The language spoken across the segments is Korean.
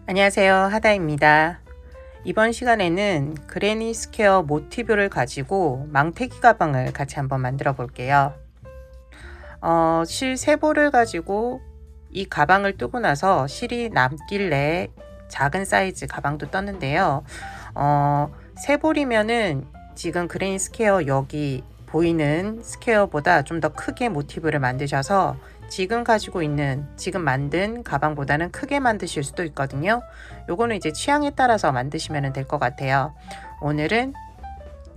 안녕하세요, 하다입니다. 이번 시간에는 그레니 스퀘어 모티브를 가지고 망태기 가방을 같이 한번 만들어 볼게요. 실 3볼을 가지고 이 가방을 뜨고 나서 실이 남길래 작은 사이즈 가방도 떴는데요. 3볼이면은 지금 그레니 스퀘어 여기 보이는 스퀘어보다 좀 더 크게 모티브를 만드셔서 지금 만든 가방보다는 크게 만드실 수도 있거든요. 요거는 이제 취향에 따라서 만드시면 될 것 같아요. 오늘은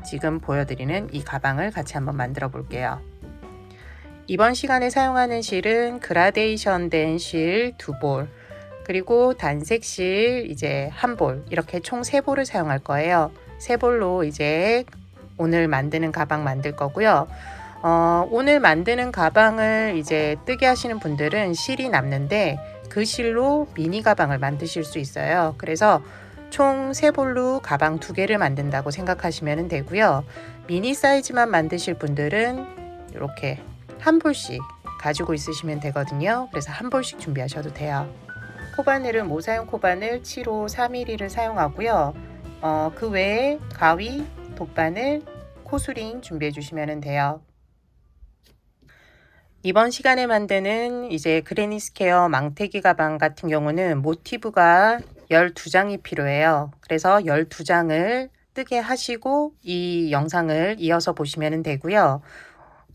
지금 보여드리는 이 가방을 같이 한번 만들어 볼게요. 이번 시간에 사용하는 실은 그라데이션 된 실 2볼, 그리고 단색 실 이제 1볼, 이렇게 총 3볼을 사용할 거예요. 3볼로 이제 오늘 만드는 가방 만들 거고요. 오늘 만드는 가방을 이제 뜨게 하시는 분들은 실이 남는데 그 실로 미니 가방을 만드실 수 있어요. 그래서 총 3볼로 가방 2개를 만든다고 생각하시면 되고요. 미니 사이즈만 만드실 분들은 이렇게 1볼씩 가지고 있으시면 되거든요. 그래서 1볼씩 준비하셔도 돼요. 코바늘은 모사용 코바늘 7호 4mm를 사용하고요. 그 외에 가위, 돗바늘, 코수링 준비해 주시면 돼요. 이번 시간에 만드는 이제 그레니 스퀘어 망태기 가방 같은 경우는 모티브가 12장이 필요해요. 그래서 12장을 뜨게 하시고 이 영상을 이어서 보시면 되고요.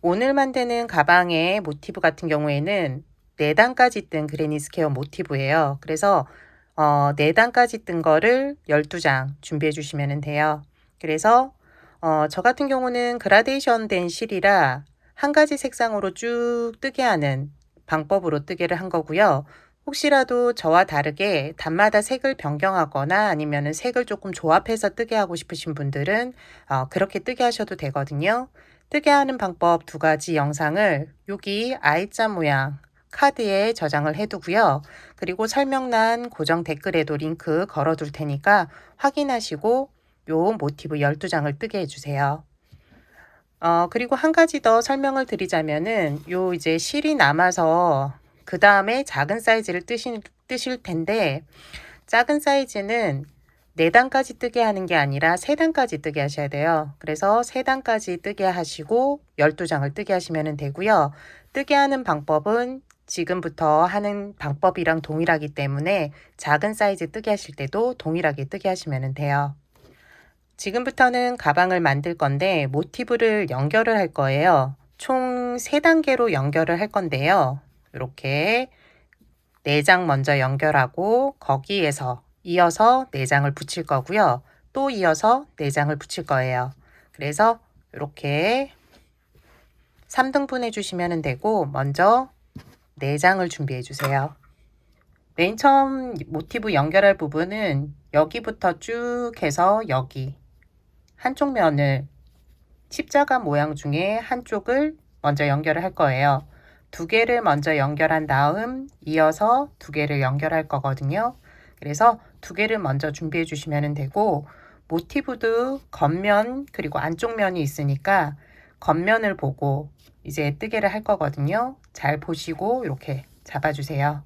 오늘 만드는 가방의 모티브 같은 경우에는 4단까지 뜬 그레니 스퀘어 모티브예요. 그래서 4단까지 뜬 거를 12장 준비해 주시면 돼요. 그래서 저 같은 경우는 그라데이션 된 실이라 한 가지 색상으로 쭉 뜨게 하는 방법으로 뜨개를 한 거고요. 혹시라도 저와 다르게 단마다 색을 변경하거나 아니면 색을 조금 조합해서 뜨게 하고 싶으신 분들은 그렇게 뜨게 하셔도 되거든요. 뜨게 하는 방법 2가지 영상을 여기 I자 모양 카드에 저장을 해두고요. 그리고 설명란 고정 댓글에도 링크 걸어둘 테니까 확인하시고 요 모티브 12장을 뜨게 해주세요. 그리고 한 가지 더 설명을 드리자면은 요 이제 실이 남아서 그 다음에 작은 사이즈를 뜨실 텐데 작은 사이즈는 4단까지 뜨게 하는 게 아니라 3단까지 뜨게 하셔야 돼요. 그래서 3단까지 뜨게 하시고 12장을 뜨게 하시면 되고요. 뜨게 하는 방법은 지금부터 하는 방법이랑 동일하기 때문에 작은 사이즈 뜨게 하실 때도 동일하게 뜨게 하시면 돼요. 지금부터는 가방을 만들 건데 모티브를 연결을 할 거예요. 총 3단계로 연결을 할 건데요. 이렇게 4장 먼저 연결하고 거기에서 이어서 4장을 붙일 거고요. 또 이어서 4장을 붙일 거예요. 그래서 이렇게 3등분 해주시면 되고 먼저 4장을 준비해 주세요. 맨 처음 모티브 연결할 부분은 여기부터 쭉 해서 여기 한쪽 면을 십자가 모양 중에 한쪽을 먼저 연결을 할 거예요. 2개를 먼저 연결한 다음 이어서 2개를 연결할 거거든요. 그래서 2개를 먼저 준비해 주시면 되고 모티브도 겉면 그리고 안쪽 면이 있으니까 겉면을 보고 이제 뜨개를 할 거거든요. 잘 보시고 이렇게 잡아주세요.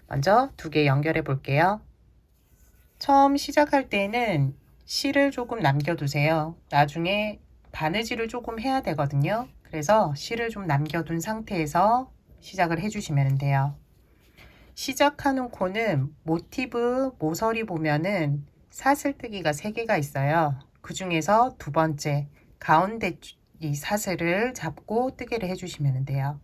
먼저 2개 연결해 볼게요. 처음 시작할 때는 실을 조금 남겨두세요. 나중에 바느질을 조금 해야 되거든요. 그래서 실을 좀 남겨둔 상태에서 시작을 해주시면 돼요. 시작하는 코는 모티브 모서리 보면은 사슬뜨기가 3개가 있어요. 그 중에서 2번째 가운데 이 사슬을 잡고 뜨개를 해주시면 돼요.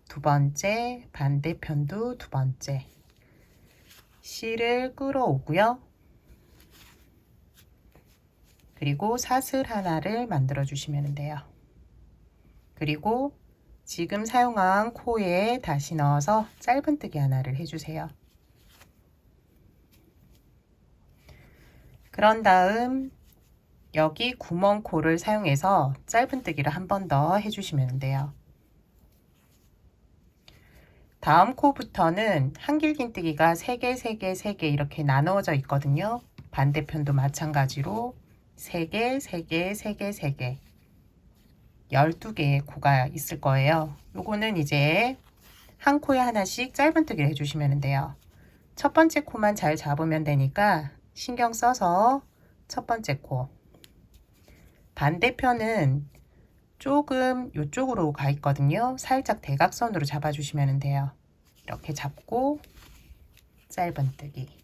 2번째 반대편도 2번째 실을 끌어오고요. 그리고 사슬 하나를 만들어 주시면 돼요. 그리고 지금 사용한 코에 다시 넣어서 짧은뜨기 하나를 해주세요. 그런 다음 여기 구멍 코를 사용해서 짧은뜨기를 한 번 더 해주시면 돼요. 다음 코부터는 한길긴뜨기가 3개, 3개, 3개 이렇게 나누어져 있거든요. 반대편도 마찬가지로 3개, 3개, 3개, 3개 12개의 코가 있을 거예요. 요거는 이제 한 코에 하나씩 짧은뜨기를 해주시면 돼요. 첫 번째 코만 잘 잡으면 되니까 신경 써서 첫 번째 코. 반대편은 조금 이쪽으로 가 있거든요. 살짝 대각선으로 잡아주시면 돼요. 이렇게 잡고 짧은뜨기.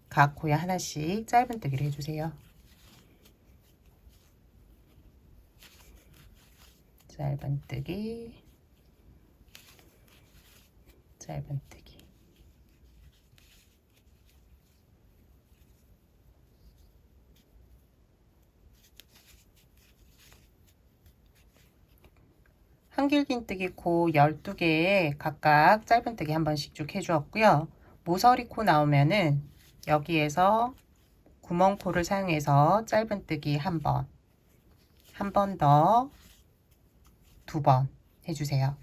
각 코에 하나씩 짧은뜨기를 해주세요. 짧은뜨기, 짧은뜨기. 한길긴뜨기 코 12개에 각각 짧은뜨기 한 번씩 쭉 해주었고요. 모서리 코 나오면은 여기에서 구멍코를 사용해서 짧은뜨기 한 번, 한 번 더, 2번 해주세요.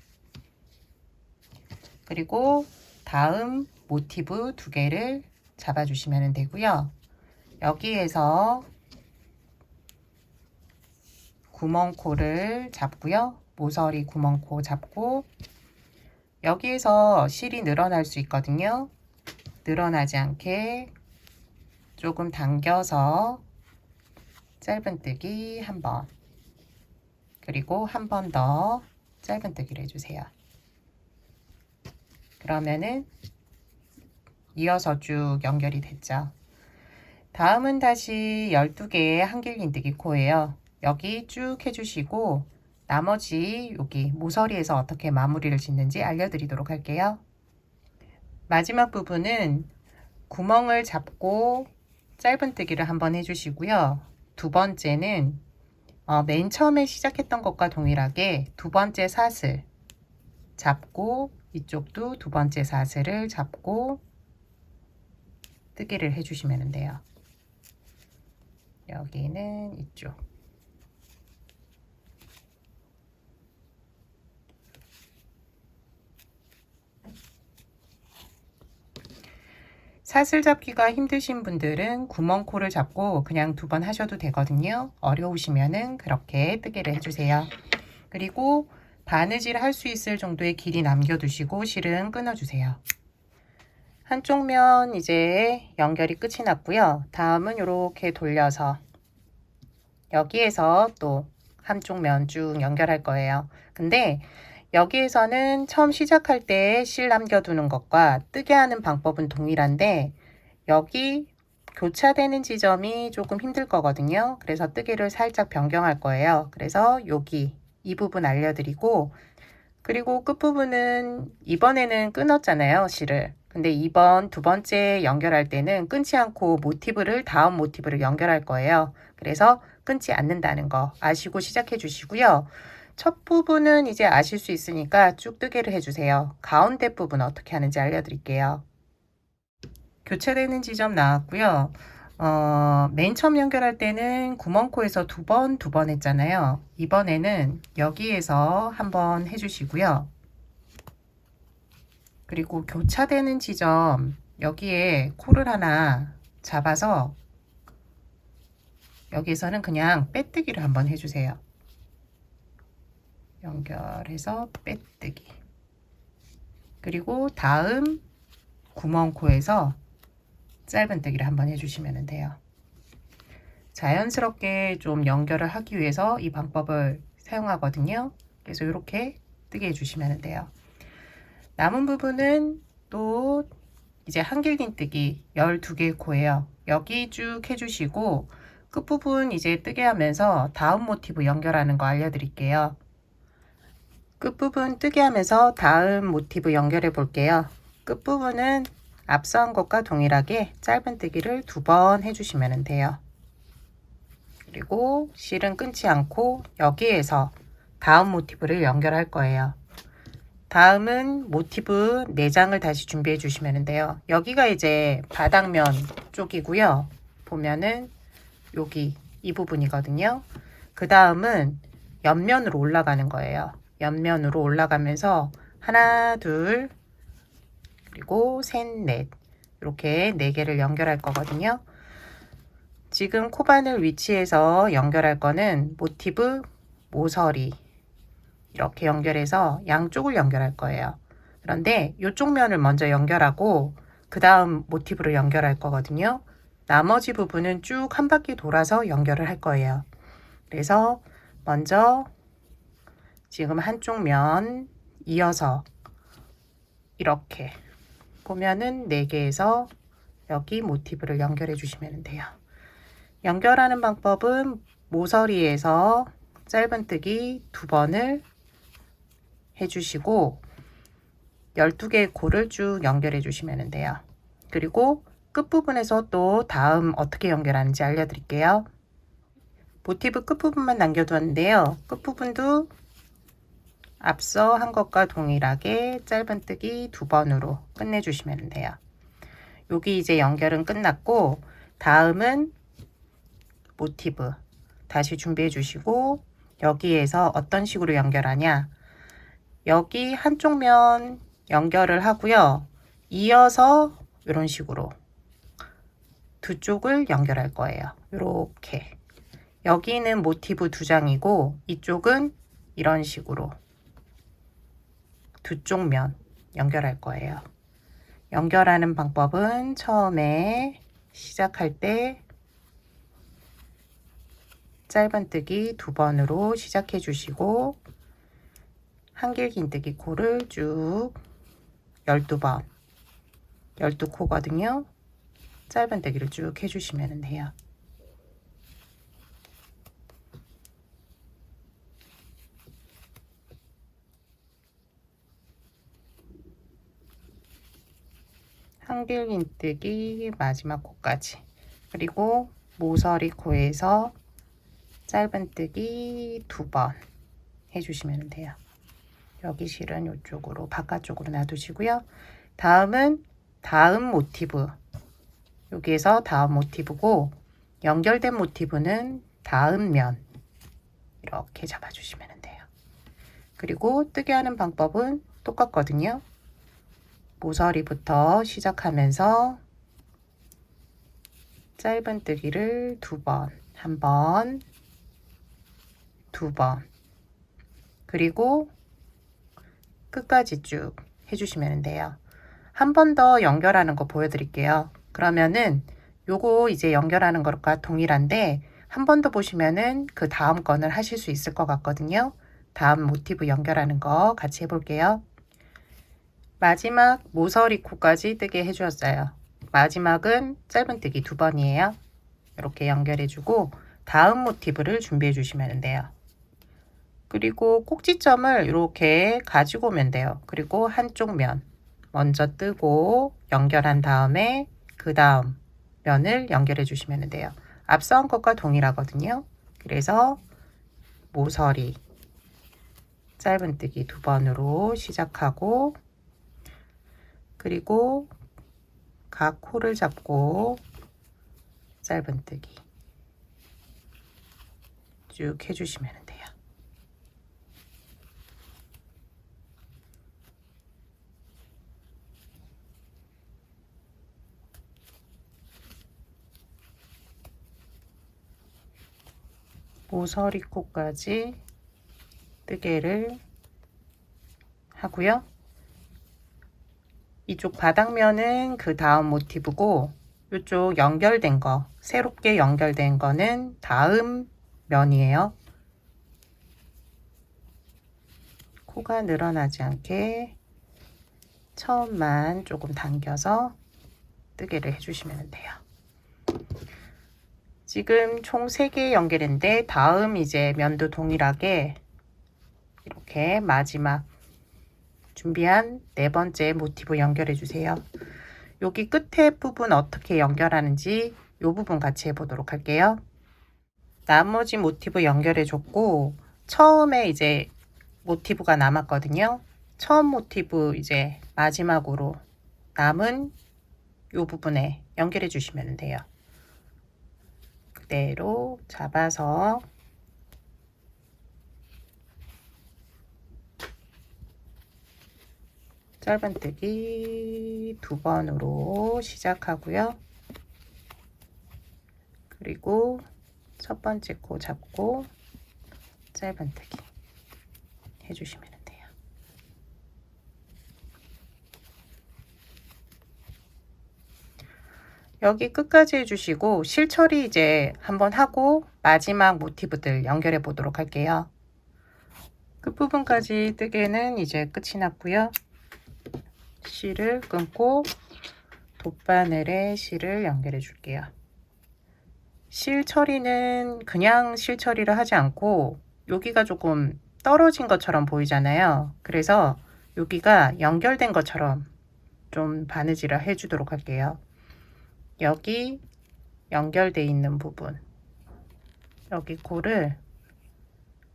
그리고 다음 모티브 2개를 잡아주시면 되고요. 여기에서 구멍코를 잡고요. 모서리 구멍코 잡고 여기에서 실이 늘어날 수 있거든요. 늘어나지 않게 조금 당겨서 짧은뜨기 한 번, 그리고 한 번 더 짧은뜨기를 해주세요. 그러면은 이어서 쭉 연결이 됐죠. 다음은 다시 12개의 한길긴뜨기 코예요. 여기 쭉 해주시고 나머지 여기 모서리에서 어떻게 마무리를 짓는지 알려드리도록 할게요. 마지막 부분은 구멍을 잡고 짧은뜨기를 한번 해주시고요. 두 번째는 맨 처음에 시작했던 것과 동일하게 두 번째 사슬 잡고 이쪽도 두 번째 사슬을 잡고 뜨기를 해주시면 돼요. 여기는 이쪽. 사슬 잡기가 힘드신 분들은 구멍코를 잡고 그냥 2번 하셔도 되거든요. 어려우시면은 그렇게 뜨개를 해주세요. 그리고 바느질 할 수 있을 정도의 길이 남겨두시고 실은 끊어주세요. 한쪽 면 이제 연결이 끝이 났고요. 다음은 이렇게 돌려서 여기에서 또 한쪽 면 쭉 연결할 거예요. 근데 여기에서는 처음 시작할 때 실 남겨두는 것과 뜨게 하는 방법은 동일한데 여기 교차되는 지점이 조금 힘들 거거든요. 그래서 뜨개를 살짝 변경할 거예요. 그래서 여기 이 부분 알려드리고 그리고 끝부분은 이번에는 끊었잖아요, 실을. 근데 이번 두 번째 연결할 때는 끊지 않고 모티브를 다음 모티브를 연결할 거예요. 그래서 끊지 않는다는 거 아시고 시작해 주시고요. 첫 부분은 이제 아실 수 있으니까 쭉 뜨개를 해주세요. 가운데 부분 어떻게 하는지 알려드릴게요. 교차되는 지점 나왔고요. 맨 처음 연결할 때는 구멍코에서 두 번 했잖아요. 이번에는 여기에서 한번 해주시고요. 그리고 교차되는 지점 여기에 코를 하나 잡아서 여기에서는 그냥 빼뜨기를 한번 해주세요. 연결해서 빼뜨기. 그리고 다음 구멍코에서 짧은뜨기를 한번 해주시면 돼요. 자연스럽게 좀 연결을 하기 위해서 이 방법을 사용하거든요. 그래서 이렇게 뜨게 해주시면 돼요. 남은 부분은 또 이제 한길긴뜨기 12개 코예요. 여기 쭉 해주시고 끝부분 이제 뜨게 하면서 다음 모티브 연결하는 거 알려드릴게요. 끝부분 뜨게 하면서 다음 모티브 연결해 볼게요. 끝부분은 앞서 한 것과 동일하게 짧은뜨기를 2번 해주시면 돼요. 그리고 실은 끊지 않고 여기에서 다음 모티브를 연결할 거예요. 다음은 모티브 4장을 다시 준비해 주시면 돼요. 여기가 이제 바닥면 쪽이고요. 보면은 여기 이 부분이거든요. 그 다음은 옆면으로 올라가는 거예요. 옆면으로 올라가면서 하나, 둘, 그리고 셋, 넷 이렇게 4개를 연결할 거거든요. 지금 코바늘 위치에서 연결할 거는 모티브 모서리 이렇게 연결해서 양쪽을 연결할 거예요. 그런데 이쪽 면을 먼저 연결하고 그 다음 모티브를 연결할 거거든요. 나머지 부분은 쭉 한 바퀴 돌아서 연결을 할 거예요. 그래서 먼저 지금 한쪽 면 이어서 이렇게 보면은 4개에서 여기 모티브를 연결해 주시면 돼요. 연결하는 방법은 모서리에서 짧은뜨기 2번을 해주시고 12개의 코를 쭉 연결해 주시면 돼요. 그리고 끝부분에서 또 다음 어떻게 연결하는지 알려드릴게요. 모티브 끝부분만 남겨두었는데요. 끝부분도 앞서 한 것과 동일하게 짧은뜨기 2번으로 끝내주시면 돼요. 여기 이제 연결은 끝났고 다음은 모티브 다시 준비해 주시고 여기에서 어떤 식으로 연결하냐, 여기 한쪽 면 연결을 하고요. 이어서 이런 식으로 두 쪽을 연결할 거예요. 이렇게 여기는 모티브 2장이고 이쪽은 이런 식으로 두 쪽 면 연결할 거예요. 연결하는 방법은 처음에 시작할 때 짧은뜨기 2번으로 시작해 주시고 한길긴뜨기 코를 쭉 12번 12코거든요. 짧은뜨기를 쭉 해주시면 돼요. 한길긴뜨기 마지막 코까지, 그리고 모서리 코에서 짧은뜨기 2번 해주시면 돼요. 여기 실은 이쪽으로 바깥쪽으로 놔두시고요. 다음은 다음 모티브, 여기에서 다음 모티브고 연결된 모티브는 다음 면 이렇게 잡아주시면 돼요. 그리고 뜨게 하는 방법은 똑같거든요. 모서리부터 시작하면서 짧은뜨기를 2번, 1번, 2번, 그리고 끝까지 쭉 해주시면 돼요. 한 번 더 연결하는 거 보여드릴게요. 그러면은 요거 이제 연결하는 것과 동일한데 한 번 더 보시면은 그 다음 건을 하실 수 있을 것 같거든요. 다음 모티브 연결하는 거 같이 해볼게요. 마지막 모서리 코까지 뜨게 해주었어요. 마지막은 짧은뜨기 2번이에요. 이렇게 연결해주고 다음 모티브를 준비해 주시면 돼요. 그리고 꼭지점을 이렇게 가지고 오면 돼요. 그리고 한쪽 면 먼저 뜨고 연결한 다음에 그 다음 면을 연결해 주시면 돼요. 앞서 한 것과 동일하거든요. 그래서 모서리 짧은뜨기 2번으로 시작하고 그리고 각 코를 잡고 짧은뜨기 쭉 해주시면 돼요. 모서리 코까지 뜨개를 하고요. 이쪽 바닥면은 그 다음 모티브고 이쪽 연결된 거, 새롭게 연결된 거는 다음 면이에요. 코가 늘어나지 않게 처음만 조금 당겨서 뜨개를 해주시면 돼요. 지금 총 3개 연결인데 다음 이제 면도 동일하게 이렇게 마지막 준비한 4번째 모티브 연결해 주세요. 여기 끝에 부분 어떻게 연결하는지 이 부분 같이 해보도록 할게요. 나머지 모티브 연결해 줬고 처음에 이제 모티브가 남았거든요. 처음 모티브 이제 마지막으로 남은 이 부분에 연결해 주시면 돼요. 그대로 잡아서 짧은뜨기 2번으로 시작하고요. 그리고 첫 번째 코 잡고 짧은뜨기 해주시면 돼요. 여기 끝까지 해주시고 실처리 이제 한번 하고 마지막 모티브들 연결해 보도록 할게요. 끝부분까지 뜨개는 이제 끝이 났고요. 실을 끊고 돗바늘에 실을 연결해 줄게요. 실 처리는 그냥 실 처리를 하지 않고 여기가 조금 떨어진 것처럼 보이잖아요. 그래서 여기가 연결된 것처럼 좀 바느질을 해주도록 할게요. 여기 연결돼 있는 부분, 여기 코를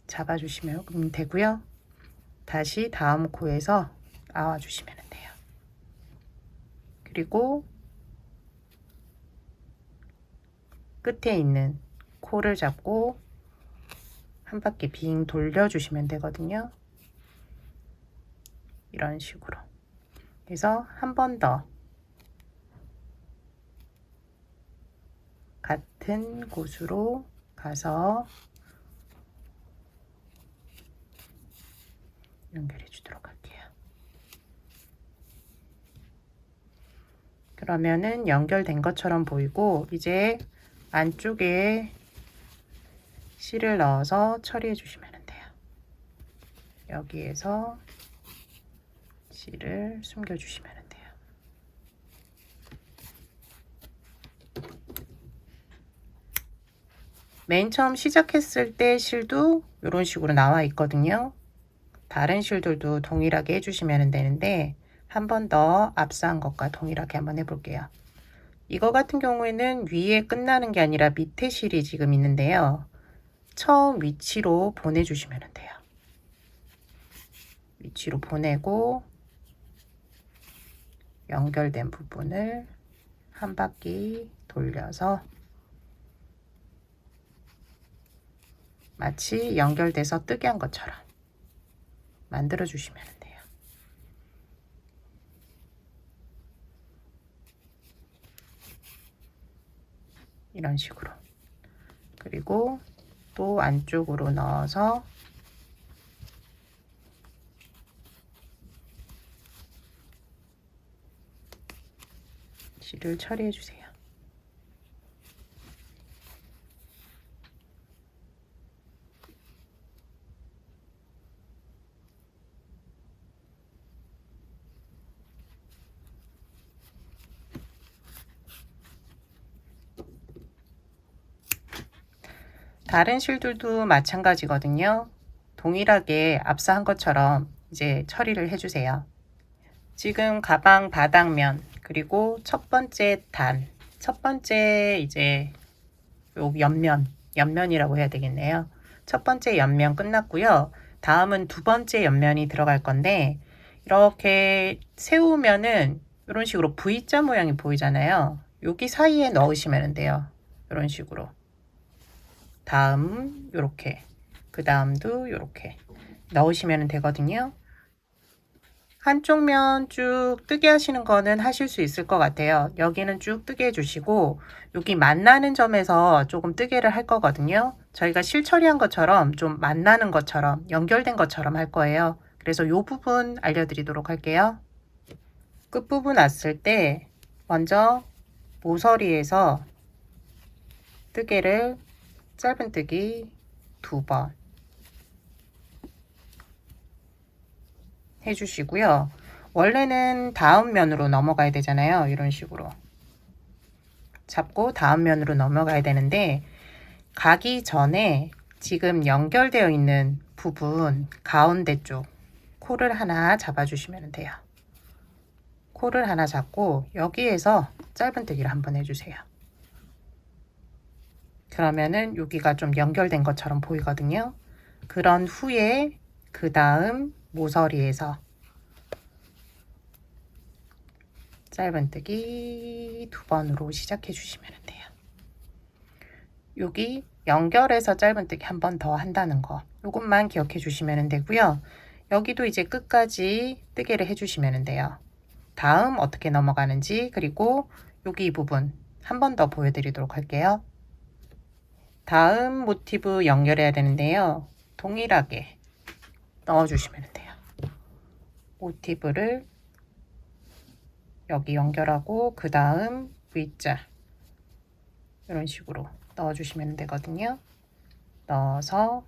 잡아주시면 되고요. 다시 다음 코에서 나와주시면 돼요. 그리고 끝에 있는 코를 잡고 한 바퀴 빙 돌려주시면 되거든요. 이런 식으로. 그래서 한 번 더 같은 곳으로 가서 연결해 주도록 할게요. 그러면은 연결된 것처럼 보이고 이제 안쪽에 실을 넣어서 처리해 주시면 돼요. 여기에서 실을 숨겨 주시면 돼요. 맨 처음 시작했을 때 실도 이런 식으로 나와 있거든요. 다른 실들도 동일하게 해주시면 되는데 한 번 더 앞서한 것과 동일하게 한번 해볼게요. 이거 같은 경우에는 위에 끝나는 게 아니라 밑에 실이 지금 있는데요. 처음 위치로 보내주시면 돼요. 위치로 보내고 연결된 부분을 한 바퀴 돌려서 마치 연결돼서 뜨게 한 것처럼 만들어 주시면 돼요. 이런 식으로. 그리고 또 안쪽으로 넣어서 실을 처리해 주세요. 다른 실들도 마찬가지거든요. 동일하게 앞서 한 것처럼 이제 처리를 해주세요. 지금 가방 바닥면 그리고 첫 번째 단, 첫 번째 이제 요 옆면이라고 해야 되겠네요. 첫 번째 옆면 끝났고요. 다음은 두 번째 옆면이 들어갈 건데 이렇게 세우면은 이런 식으로 V자 모양이 보이잖아요. 여기 사이에 넣으시면 돼요. 이런 식으로. 다음 요렇게, 그 다음도 요렇게 넣으시면 되거든요. 한쪽 면 쭉 뜨게 하시는 거는 하실 수 있을 것 같아요. 여기는 쭉 뜨게 해주시고 여기 만나는 점에서 조금 뜨개를 할 거거든요. 저희가 실 처리한 것처럼 좀 만나는 것처럼 연결된 것처럼 할 거예요. 그래서 요 부분 알려드리도록 할게요. 끝부분 왔을 때 먼저 모서리에서 뜨개를 짧은뜨기 2번 해주시고요. 원래는 다음 면으로 넘어가야 되잖아요. 이런 식으로 잡고 다음 면으로 넘어가야 되는데 가기 전에 지금 연결되어 있는 부분 가운데 쪽 코를 하나 잡아주시면 돼요. 코를 하나 잡고 여기에서 짧은뜨기를 한번 해주세요. 그러면은 여기가 좀 연결된 것처럼 보이거든요. 그런 후에 그 다음 모서리에서 짧은뜨기 2번으로 시작해 주시면 돼요. 여기 연결해서 짧은뜨기 한 번 더 한다는 거 요것만 기억해 주시면 되고요. 여기도 이제 끝까지 뜨개를 해 주시면 돼요. 다음 어떻게 넘어가는지 그리고 여기 이 부분 한 번 더 보여드리도록 할게요. 다음 모티브 연결해야 되는데요. 동일하게 넣어주시면 돼요. 모티브를 여기 연결하고 그 다음 V자 이런 식으로 넣어주시면 되거든요. 넣어서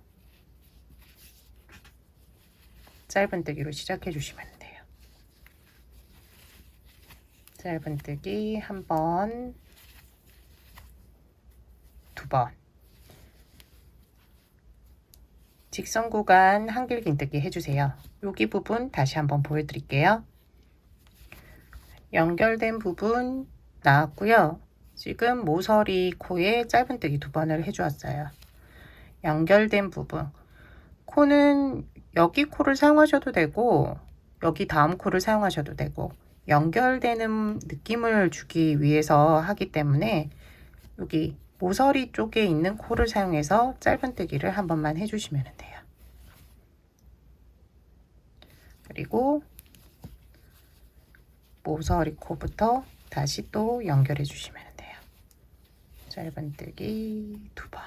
짧은뜨기로 시작해 주시면 돼요. 짧은뜨기 한 번, 두 번. 직선 구간 한길긴뜨기 해주세요. 여기 부분 다시 한번 보여드릴게요. 연결된 부분 나왔고요. 지금 모서리 코에 짧은뜨기 두 번을 해주었어요. 연결된 부분, 코는 여기 코를 사용하셔도 되고 여기 다음 코를 사용하셔도 되고, 연결되는 느낌을 주기 위해서 하기 때문에 여기 모서리 쪽에 있는 코를 사용해서 짧은뜨기를 한 번만 해주시면 돼요. 그리고 모서리 코부터 다시 또 연결해 주시면 돼요. 짧은뜨기 두 번.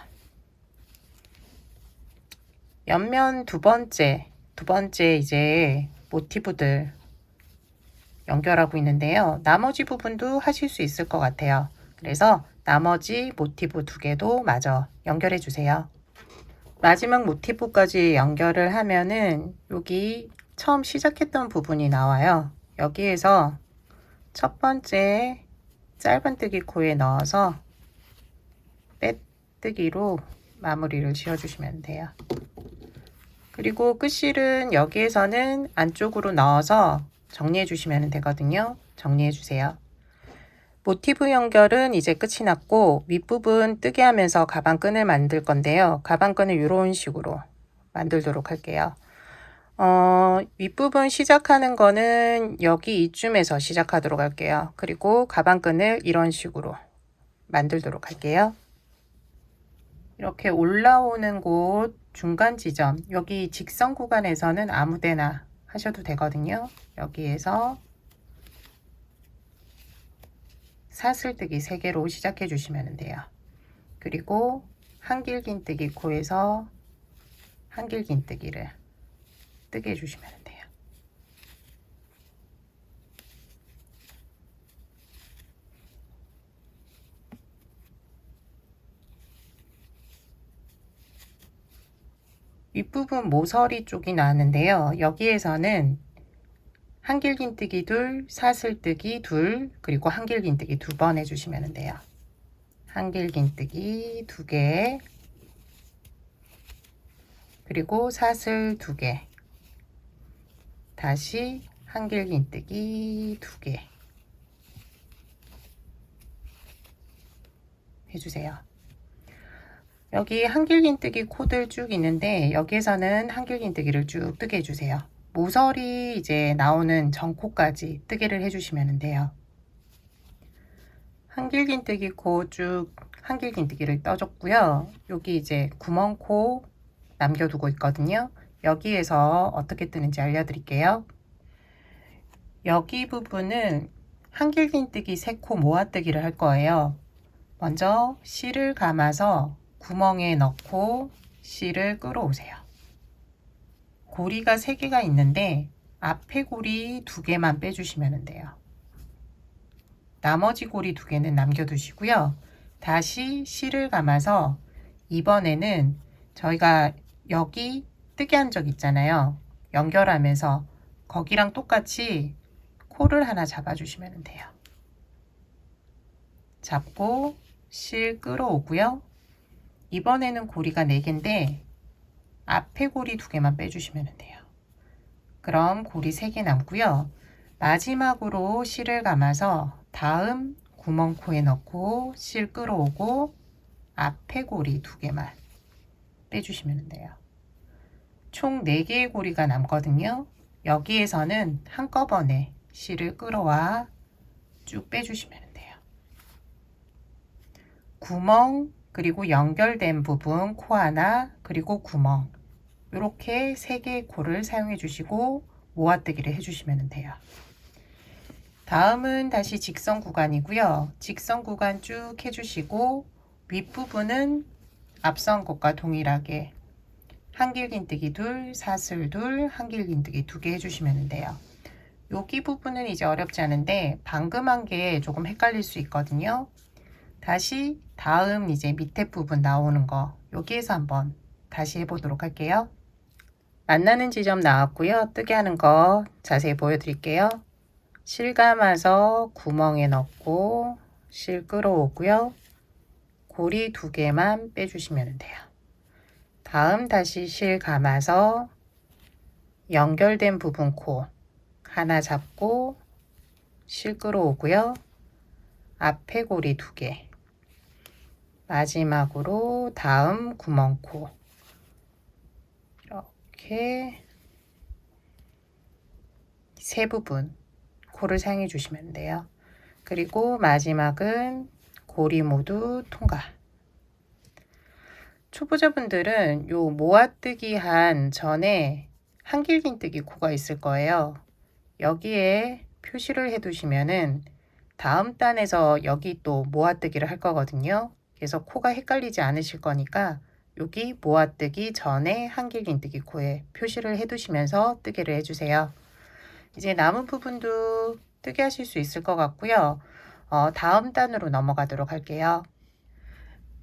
옆면 두 번째 이제 모티브들 연결하고 있는데요. 나머지 부분도 하실 수 있을 것 같아요. 그래서 나머지 모티브 두 개도 마저 연결해 주세요. 마지막 모티브까지 연결을 하면은 여기 처음 시작했던 부분이 나와요. 여기에서 첫 번째 짧은뜨기 코에 넣어서 빼뜨기로 마무리를 지어주시면 돼요. 그리고 끝실은 여기에서는 안쪽으로 넣어서 정리해 주시면 되거든요. 정리해 주세요. 모티브 연결은 이제 끝이 났고, 윗부분 뜨게 하면서 가방끈을 만들 건데요. 가방끈을 이런 식으로 만들도록 할게요. 윗부분 시작하는 거는 여기 이쯤에서 시작하도록 할게요. 그리고 가방끈을 이런 식으로 만들도록 할게요. 이렇게 올라오는 곳 중간 지점, 여기 직선 구간에서는 아무데나 하셔도 되거든요. 여기에서 사슬뜨기 3개로 시작해 주시면 돼요. 그리고 한길긴뜨기 코에서 한길긴뜨기를 뜨게 해주시면 돼요. 윗부분 모서리 쪽이 나왔는데요. 여기에서는 한길긴뜨기 둘, 사슬뜨기 둘, 그리고 한길긴뜨기 두 번 해주시면 돼요. 한길긴뜨기 2개, 그리고 사슬 2개, 다시 한길긴뜨기 2개 해주세요. 여기 한길긴뜨기 코들 쭉 있는데 여기에서는 한길긴뜨기를 쭉 뜨게 해주세요. 모서리 이제 나오는 전코까지 뜨개를 해주시면 돼요. 한길긴뜨기 코 쭉 한길긴뜨기를 떠줬고요. 여기 이제 구멍코 남겨두고 있거든요. 여기에서 어떻게 뜨는지 알려드릴게요. 여기 부분은 한길긴뜨기 3코 모아뜨기를 할 거예요. 먼저 실을 감아서 구멍에 넣고 실을 끌어오세요. 고리가 3개가 있는데 앞에 고리 2개만 빼주시면 돼요. 나머지 고리 2개는 남겨두시고요. 다시 실을 감아서 이번에는 저희가 여기 뜨게 한 적 있잖아요. 연결하면서 거기랑 똑같이 코를 하나 잡아주시면 돼요. 잡고 실 끌어오고요. 이번에는 고리가 4개인데 앞에 고리 2개만 빼주시면 돼요. 그럼 고리 3개 남고요. 마지막으로 실을 감아서 다음 구멍코에 넣고 실 끌어오고 앞에 고리 2개만 빼주시면 돼요. 총 4개의 고리가 남거든요. 여기에서는 한꺼번에 실을 끌어와 쭉 빼주시면 돼요. 구멍, 그리고 연결된 부분 코 하나, 그리고 구멍, 이렇게 3개의 코를 사용해 주시고 모아뜨기를 해주시면 돼요. 다음은 다시 직선 구간이고요. 직선 구간 쭉 해주시고 윗부분은 앞선 것과 동일하게 한길긴뜨기 둘, 사슬 둘, 한길긴뜨기 2개 해주시면 돼요. 여기 부분은 이제 어렵지 않은데 방금 한 게 조금 헷갈릴 수 있거든요. 다시 다음 이제 밑에 부분 나오는 거 여기에서 한번 다시 해보도록 할게요. 만나는 지점 나왔고요. 뜨게 하는 거 자세히 보여드릴게요. 실 감아서 구멍에 넣고 실 끌어오고요. 고리 2개만 빼주시면 돼요. 다음 다시 실 감아서 연결된 부분 코 하나 잡고 실 끌어오고요. 앞에 고리 2개. 마지막으로 다음 구멍코 이렇게 세 부분 코를 사용해 주시면 돼요. 그리고 마지막은 고리 모두 통과. 초보자분들은 요 모아뜨기 한 전에 한길긴뜨기 코가 있을 거예요. 여기에 표시를 해 두시면은 다음 단에서 여기 또 모아뜨기를 할 거거든요. 그래서 코가 헷갈리지 않으실 거니까 여기 모아뜨기 전에 한길긴뜨기 코에 표시를 해 두시면서 뜨개를 해주세요. 이제 남은 부분도 뜨개 하실 수 있을 것 같고요. 다음 단으로 넘어가도록 할게요.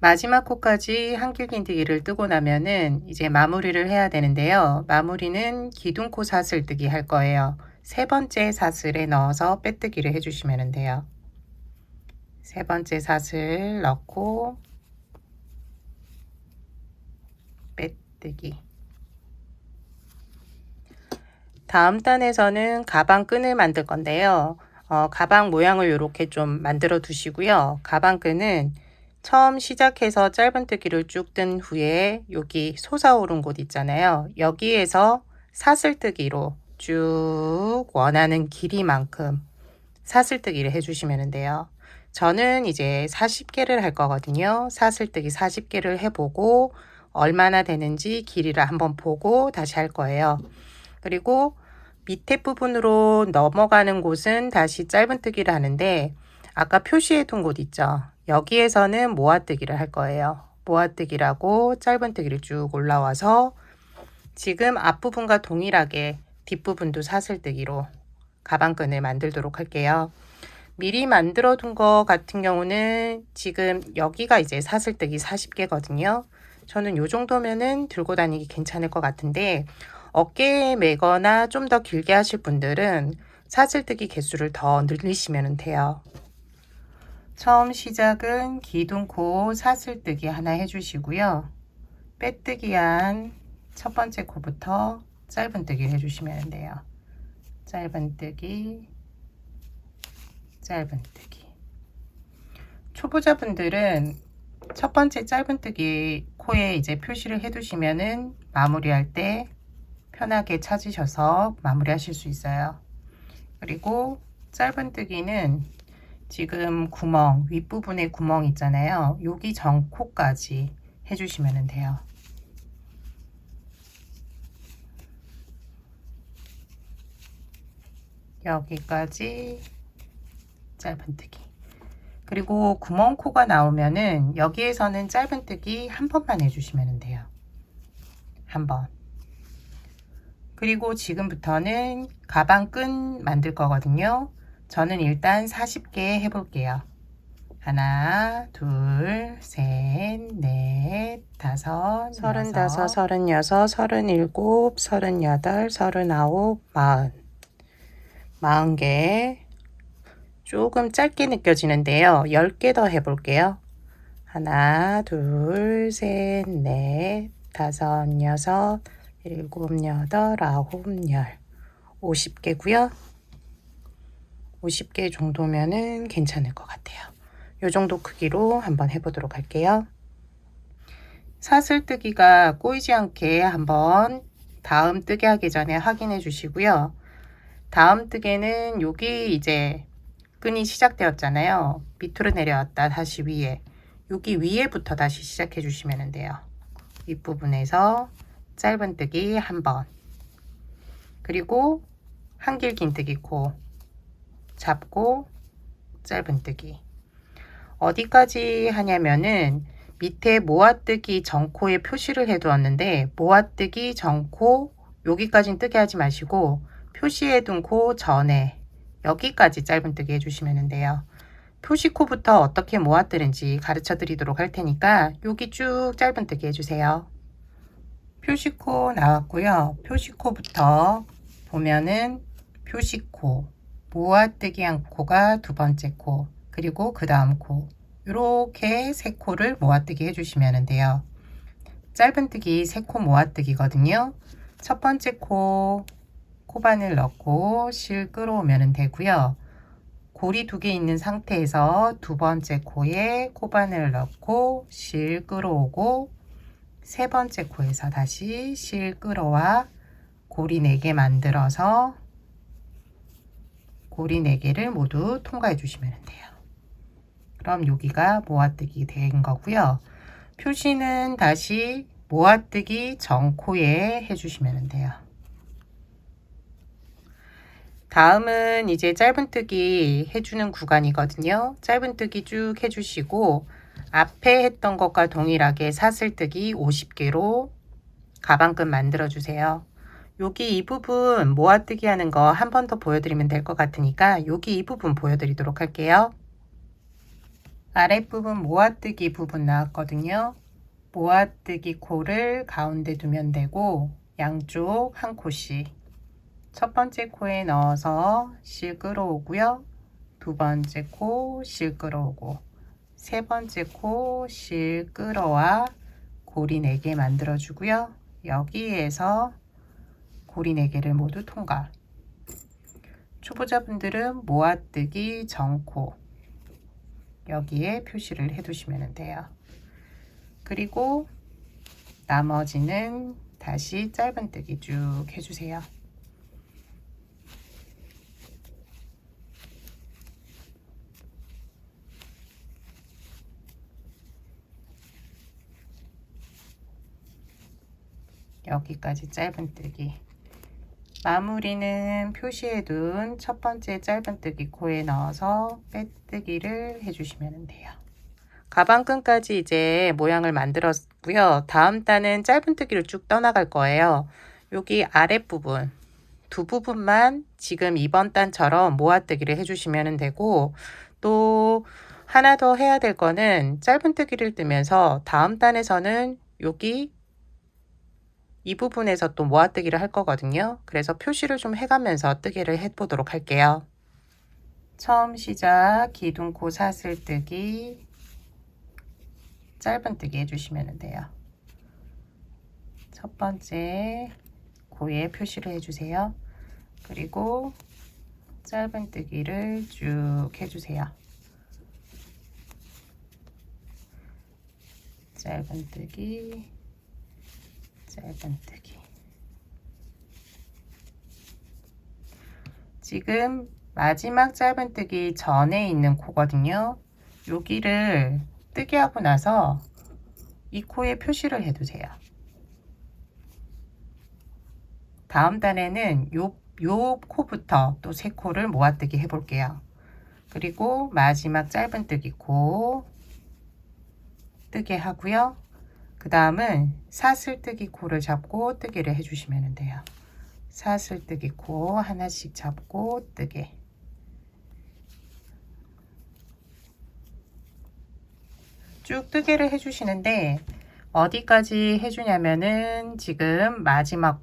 마지막 코까지 한길긴뜨기를 뜨고 나면은 이제 마무리를 해야 되는데요. 마무리는 기둥코 사슬뜨기 할 거예요. 세 번째 사슬에 넣어서 빼뜨기를 해주시면 돼요. 세 번째 사슬 넣고 빼뜨기. 다음 단에서는 가방 끈을 만들 건데요. 가방 모양을 이렇게 좀 만들어 두시고요. 가방 끈은 처음 시작해서 짧은뜨기를 쭉 뜬 후에 여기 솟아오른 곳 있잖아요. 여기에서 사슬뜨기로 쭉 원하는 길이만큼 사슬뜨기를 해주시면 돼요. 저는 이제 40개를 할 거거든요. 사슬뜨기 40개를 해보고 얼마나 되는지 길이를 한번 보고 다시 할 거예요. 그리고 밑에 부분으로 넘어가는 곳은 다시 짧은뜨기를 하는데 아까 표시해 둔 곳 있죠. 여기에서는 모아뜨기를 할 거예요. 모아뜨기라고 짧은뜨기를 쭉 올라와서 지금 앞부분과 동일하게 뒷부분도 사슬뜨기로 가방끈을 만들도록 할게요. 미리 만들어 둔 거 같은 경우는 지금 여기가 이제 사슬뜨기 40개거든요. 저는 요 정도면은 들고 다니기 괜찮을 것 같은데 어깨에 매거나 좀 더 길게 하실 분들은 사슬뜨기 개수를 더 늘리시면 돼요. 처음 시작은 기둥코 사슬뜨기 하나 해주시고요. 빼뜨기 한 첫 번째 코부터 짧은뜨기를 해주시면 돼요. 짧은뜨기, 짧은뜨기. 초보자분들은 첫 번째 짧은뜨기 코에 이제 표시를 해두시면은 마무리할 때 편하게 찾으셔서 마무리하실 수 있어요. 그리고 짧은뜨기는 지금 구멍, 윗부분에 구멍 있잖아요. 여기 전 코까지 해주시면 돼요. 여기까지 짧은뜨기. 그리고 구멍코가 나오면은 여기에서는 짧은뜨기 한 번만 해주시면 돼요. 한 번. 그리고 지금부터는 가방 끈 만들 거거든요. 저는 일단 40개 해볼게요. 하나, 둘, 셋, 넷, 다섯, 35, 36, 37, 38, 39, 40. 40개. 조금 짧게 느껴지는데요. 10개 더 해볼게요. 하나, 둘, 셋, 넷, 다섯, 여섯, 일곱, 여덟, 아홉, 열. 50개고요. 50개 정도면은 괜찮을 것 같아요. 요 정도 크기로 한번 해보도록 할게요. 사슬뜨기가 꼬이지 않게 한번 다음 뜨개 하기 전에 확인해 주시고요. 다음 뜨개는 여기 이제 끈이 시작되었잖아요. 밑으로 내려왔다 다시 위에, 여기 위에부터 다시 시작해 주시면 돼요. 윗부분에서 짧은뜨기 한 번, 그리고 한길긴뜨기 코 잡고 짧은뜨기. 어디까지 하냐면은 밑에 모아뜨기 전코에 표시를 해 두었는데 모아뜨기 전코 여기까지는 뜨게 하지 마시고 표시해 둔 코 전에 여기까지 짧은뜨기 해주시면 돼요. 표시코부터 어떻게 모아뜨는지 가르쳐 드리도록 할 테니까 여기 쭉 짧은뜨기 해주세요. 표시코 나왔고요. 표시코부터 보면은 표시코, 모아뜨기 한 코가 두 번째 코, 그리고 그 다음 코, 이렇게 세 코를 모아뜨기 해주시면 돼요. 짧은뜨기 세 코 모아뜨기거든요. 첫 번째 코 코바늘 넣고 실 끌어오면 되고요. 고리 두 개 있는 상태에서 두 번째 코에 코바늘 넣고 실 끌어오고, 세 번째 코에서 다시 실 끌어와 고리 4개 만들어서 고리 4개를 모두 통과해 주시면 돼요. 그럼 여기가 모아뜨기 된 거고요. 표시는 다시 모아뜨기 전 코에 해주시면 돼요. 다음은 이제 짧은뜨기 해주는 구간이거든요. 짧은뜨기 쭉 해주시고 앞에 했던 것과 동일하게 사슬뜨기 50개로 가방끈 만들어 주세요. 여기 이 부분 모아뜨기 하는 거 한 번 더 보여드리면 될 것 같으니까 여기 이 부분 보여드리도록 할게요. 아랫부분 모아뜨기 부분 나왔거든요. 모아뜨기 코를 가운데 두면 되고 양쪽 한 코씩 첫 번째 코에 넣어서 실 끌어오고요. 두 번째 코 실 끌어오고, 세 번째 코 실 끌어와 고리 4개 만들어 주고요. 여기에서 고리 4개를 모두 통과. 초보자분들은 모아뜨기 전코 여기에 표시를 해 두시면 돼요. 그리고 나머지는 다시 짧은뜨기 쭉 해주세요. 여기까지 짧은뜨기. 마무리는 표시해둔 첫 번째 짧은뜨기 코에 넣어서 빼뜨기를 해주시면 돼요. 가방끈까지 이제 모양을 만들었고요. 다음 단은 짧은뜨기를 쭉 떠나갈 거예요. 여기 아랫부분 두 부분만 지금 이번 단처럼 모아뜨기를 해주시면 되고, 또 하나 더 해야 될 거는 짧은뜨기를 뜨면서 다음 단에서는 여기 이 부분에서 또 모아뜨기를 할 거거든요. 그래서 표시를 좀 해가면서 뜨기를 해보도록 할게요. 처음 시작 기둥코 사슬뜨기 짧은뜨기 해주시면 돼요. 첫 번째 코에 표시를 해주세요. 그리고 짧은뜨기를 쭉 해주세요. 짧은뜨기, 짧은뜨기. 지금 마지막 짧은뜨기 전에 있는 코거든요. 여기를 뜨게 하고 나서 이 코에 표시를 해두세요. 다음 단에는 요 코부터 또 3코를 모아뜨기 해볼게요. 그리고 마지막 짧은뜨기 코 뜨게 하고요. 그 다음은 사슬뜨기 코를 잡고 뜨기를 해주시면 돼요. 사슬뜨기 코 하나씩 잡고 뜨게. 쭉 뜨개를 해주시는데 어디까지 해주냐면은 지금 마지막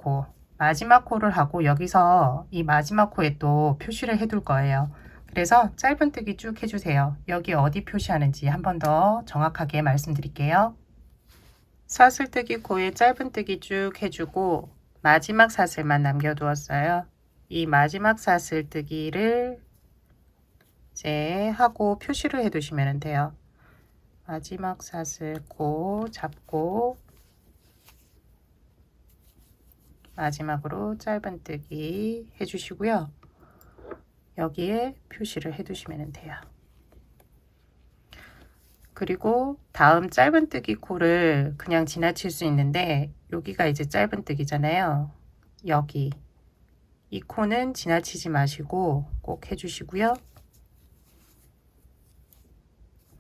코를 하고 여기서 이 마지막 코에 또 표시를 해둘 거예요. 그래서 짧은뜨기 쭉 해주세요. 여기 어디 표시하는지 한 번 더 정확하게 말씀드릴게요. 사슬뜨기 코에 짧은뜨기 쭉 해주고 마지막 사슬만 남겨두었어요. 이 마지막 사슬뜨기를 이제 하고 표시를 해두시면 돼요. 마지막 사슬 코 잡고 마지막으로 짧은뜨기 해주시고요. 여기에 표시를 해두시면 돼요. 그리고 다음 짧은뜨기 코를 그냥 지나칠 수 있는데 여기가 이제 짧은뜨기잖아요. 여기 이 코는 지나치지 마시고 꼭 해주시고요.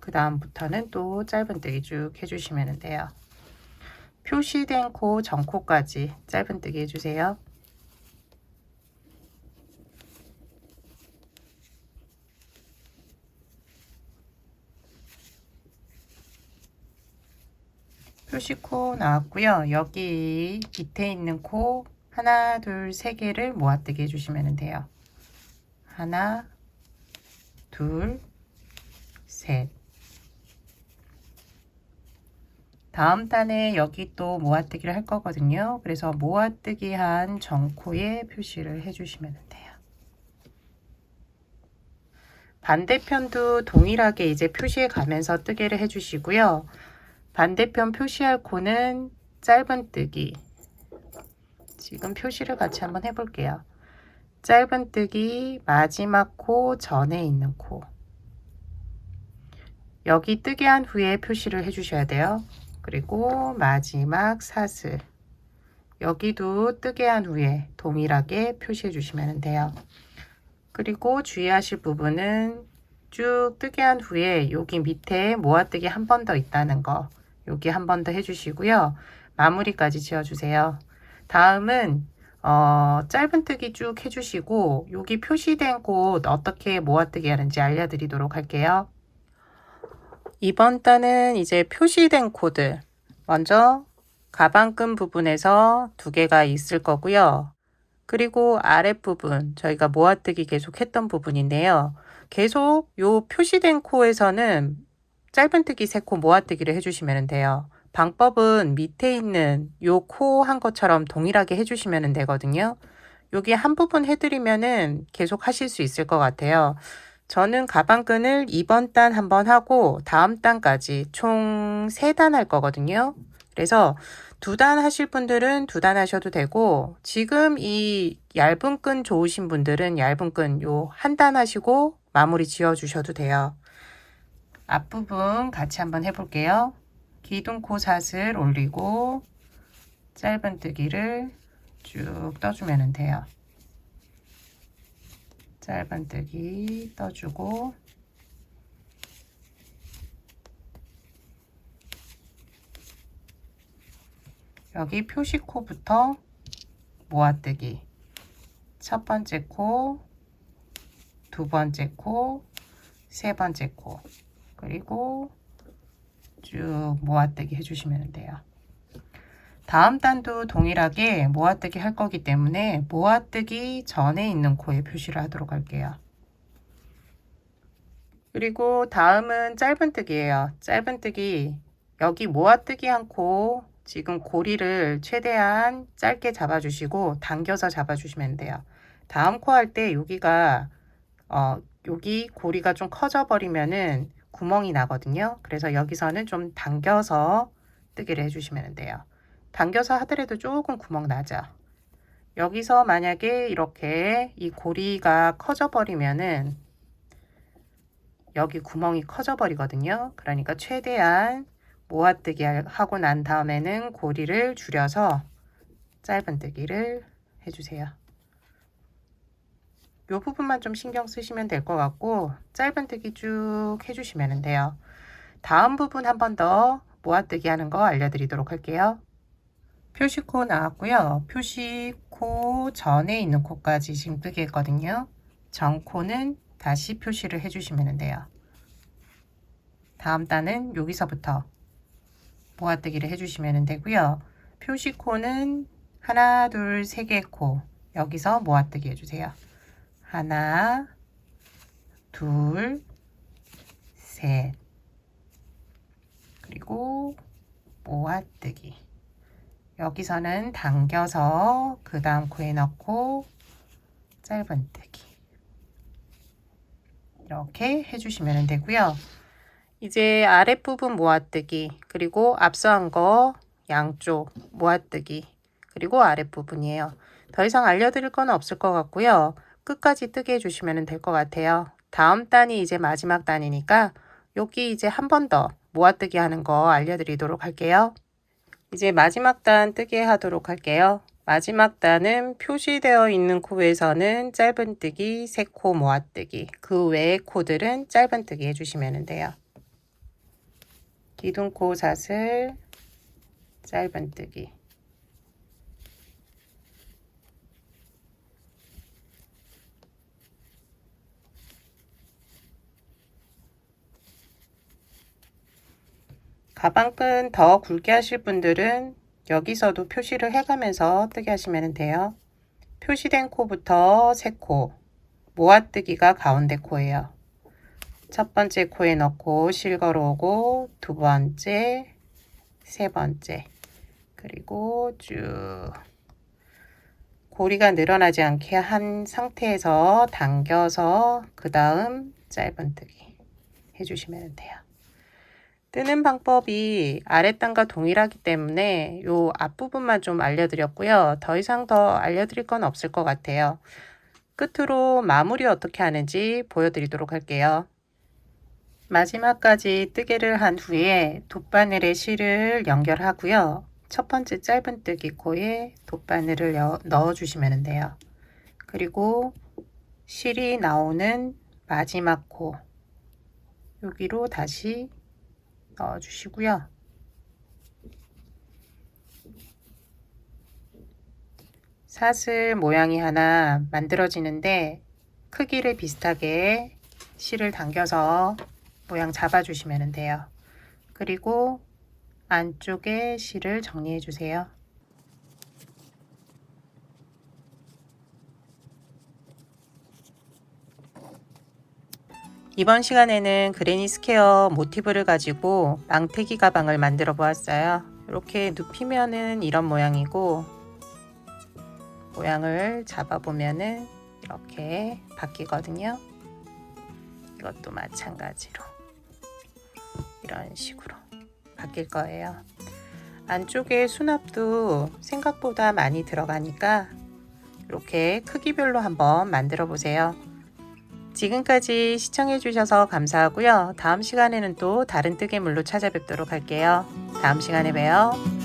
그 다음부터는 또 짧은뜨기 쭉 해주시면 돼요. 표시된 코 전코까지 짧은뜨기 해주세요. 표시코 나왔고요. 여기 밑에 있는 코 하나, 둘, 세 개를 모아뜨기 해주시면 돼요. 하나, 둘, 셋. 다음 단에 여기 또 모아뜨기를 할 거거든요. 그래서 모아뜨기 한 정코에 표시를 해주시면 돼요. 반대편도 동일하게 이제 표시해 가면서 뜨개를 해주시고요. 반대편 표시할 코는 짧은뜨기. 지금 표시를 같이 한번 해볼게요. 짧은뜨기 마지막 코 전에 있는 코. 여기 뜨개 한 후에 표시를 해주셔야 돼요. 그리고 마지막 사슬. 여기도 뜨개 한 후에 동일하게 표시해 주시면 돼요. 그리고 주의하실 부분은 쭉 뜨개 한 후에 여기 밑에 모아뜨기 한 번 더 있다는 거 여기 한 번 더 해주시고요. 마무리까지 지어주세요. 다음은 짧은뜨기 쭉 해주시고 여기 표시된 곳 어떻게 모아뜨기 하는지 알려드리도록 할게요. 이번 단은 이제 표시된 코드 먼저 가방끈 부분에서 두 개가 있을 거고요. 그리고 아랫부분 저희가 모아뜨기 계속 했던 부분인데요. 계속 요 표시된 코에서는 짧은뜨기 3코 모아뜨기를 해주시면 돼요. 방법은 밑에 있는 요 코 한 것처럼 동일하게 해주시면 되거든요. 여기 한 부분 해드리면은 계속 하실 수 있을 것 같아요. 저는 가방끈을 이번 단 한번 하고 다음 단까지 총 3단 할 거거든요. 그래서 2단 하실 분들은 2단 하셔도 되고 지금 이 얇은 끈 좋으신 분들은 얇은 끈 요 한 단 하시고 마무리 지어 주셔도 돼요. 앞부분 같이 한번 해볼게요. 기둥코 사슬 올리고 짧은뜨기를 쭉 떠주면 돼요. 짧은뜨기 떠주고 여기 표시코부터 모아뜨기 첫 번째 코, 두 번째 코, 세 번째 코 그리고 쭉 모아뜨기 해주시면 돼요. 다음 단도 동일하게 모아뜨기 할 거기 때문에 모아뜨기 전에 있는 코에 표시를 하도록 할게요. 그리고 다음은 짧은뜨기예요. 짧은뜨기 여기 모아뜨기 한 코 지금 고리를 최대한 짧게 잡아주시고 당겨서 잡아주시면 돼요. 다음 코 할 때 여기가 여기 고리가 좀 커져 버리면은 구멍이 나거든요. 그래서 여기서는 좀 당겨서 뜨기를 해주시면 돼요. 당겨서 하더라도 조금 구멍 나죠. 여기서 만약에 이렇게 이 고리가 커져 버리면은 여기 구멍이 커져 버리거든요. 그러니까 최대한 모아뜨기 하고 난 다음에는 고리를 줄여서 짧은뜨기를 해주세요. 이 부분만 좀 신경 쓰시면 될 것 같고 짧은뜨기 쭉 해주시면 돼요. 다음 부분 한 번 더 모아뜨기 하는 거 알려드리도록 할게요. 표시코 나왔고요. 표시코 전에 있는 코까지 지금 뜨게 했거든요. 전코는 다시 표시를 해주시면 돼요. 다음 단은 여기서부터 모아뜨기를 해주시면 되고요. 표시코는 하나, 둘, 세 개 코 여기서 모아뜨기 해주세요. 하나, 둘, 셋 그리고 모아뜨기 여기서는 당겨서 그 다음 코에 넣고 짧은뜨기 이렇게 해주시면 되고요. 이제 아랫부분 모아뜨기 그리고 앞서 한 거 양쪽 모아뜨기 그리고 아랫부분이에요. 더 이상 알려드릴 건 없을 것 같고요. 끝까지 뜨게 해주시면 될 것 같아요. 다음 단이 이제 마지막 단이니까 여기 이제 한 번 더 모아뜨기 하는 거 알려드리도록 할게요. 이제 마지막 단 뜨게 하도록 할게요. 마지막 단은 표시되어 있는 코에서는 짧은뜨기 3코 모아뜨기 그 외의 코들은 짧은뜨기 해주시면 돼요. 기둥코 사슬 짧은뜨기 가방끈 더 굵게 하실 분들은 여기서도 표시를 해가면서 뜨게 하시면 돼요. 표시된 코부터 3코, 모아뜨기가 가운데 코예요. 첫 번째 코에 넣고 실 걸어오고, 두 번째, 세 번째, 그리고 쭉 고리가 늘어나지 않게 한 상태에서 당겨서 그 다음 짧은뜨기 해주시면 돼요. 뜨는 방법이 아랫단과 동일하기 때문에 요 앞부분만 좀 알려드렸고요. 더 이상 더 알려드릴 건 없을 것 같아요. 끝으로 마무리 어떻게 하는지 보여드리도록 할게요. 마지막까지 뜨개를 한 후에 돗바늘에 실을 연결하고요. 첫 번째 짧은뜨기 코에 돗바늘을 넣어 주시면 돼요. 그리고 실이 나오는 마지막 코 여기로 다시 넣어 주시고요. 사슬 모양이 하나 만들어지는데 크기를 비슷하게 실을 당겨서 모양 잡아 주시면 돼요. 그리고 안쪽에 실을 정리해 주세요. 이번 시간에는 그레니 스퀘어 모티브를 가지고 망태기 가방을 만들어 보았어요. 이렇게 눕히면은 이런 모양이고, 모양을 잡아 보면은 이렇게 바뀌거든요. 이것도 마찬가지로 이런 식으로 바뀔 거예요. 안쪽에 수납도 생각보다 많이 들어가니까 이렇게 크기별로 한번 만들어 보세요. 지금까지 시청해 주셔서 감사하고요. 다음 시간에는 또 다른 뜨개물로 찾아뵙도록 할게요. 다음 시간에 봬요.